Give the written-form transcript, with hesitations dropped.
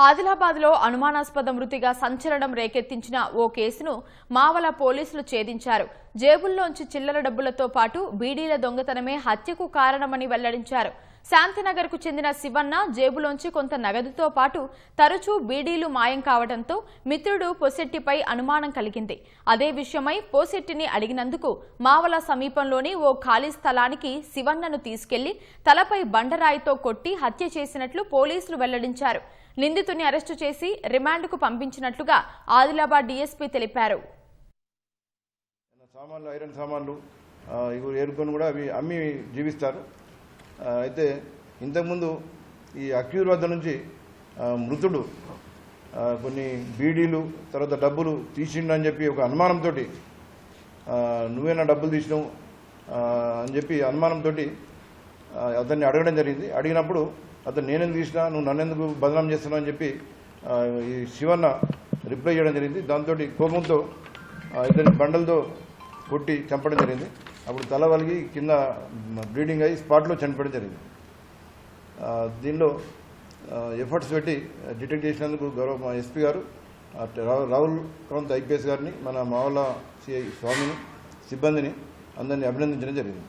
ఆదిలాబాద్లో అనుమానాస్పద మృతిగా సంచలనం రేకెత్తించిన ఓ కేసును మావల పోలీసులు ఛేదించారు. జేబుల్లోంచి చిల్లర డబ్బులతో పాటు బీడీల దొంగతనమే హత్యకు కారణమని వెల్లడించారు. శాంతినగర్కు చెందిన శివన్న జేబులోంచి కొంత నగదుతో పాటు తరచూ బీడీలు మాయం కావడంతో మిత్రుడు పొసెట్టిపై అనుమానం కలిగింది. అదే విషయమై పోసెట్టిని అడిగినందుకు మావల సమీపంలోని ఓ ఖాళీ స్థలానికి శివన్నను తీసుకెళ్లి తలపై బండరాయితో కొట్టి హత్య చేసినట్లు పోలీసులు వెల్లడించారు. నిందితుని అరెస్టు చేసి రిమాండ్కు పంపించినట్లుగా ఆదిలాబాద్ డీఎస్పీ తెలిపారు. ఐరన్ సామాన్లు ఏరుకొని కూడా అవి అమ్మి జీవిస్తారు. అయితే ఇంతకుముందు ఈ అక్యూర్ వద్ద నుంచి మృతుడు కొన్ని బీడీలు తర్వాత డబ్బులు తీసిండని చెప్పి ఒక అనుమానంతో నువ్వేనా డబ్బులు తీసినావు అని చెప్పి అనుమానంతో అతన్ని అడగడం జరిగింది. అడిగినప్పుడు అతను నేనెందుకు తీసినా, నువ్వు నన్నెందుకు బదనాం చేస్తున్నావు అని చెప్పి ఈ శివన్న రిప్లై చేయడం జరిగింది. దాంతో కోపంతో ఇతని బండలతో కొట్టి చంపడం జరిగింది. అప్పుడు తల వలిగి కింద బ్లీడింగ్ అయ్యి స్పాట్లో చనిపోవడం జరిగింది. దీనిలో ఎఫర్ట్స్ పెట్టి డిటెక్ట్ చేసినందుకు గౌరవ మా ఎస్పీ గారు రాహుల్ క్రౌంత్ ఐపీఎస్ గారిని, మన మావల సిఐ స్వామిని, సిబ్బందిని అందరినీ అభినందించడం జరిగింది.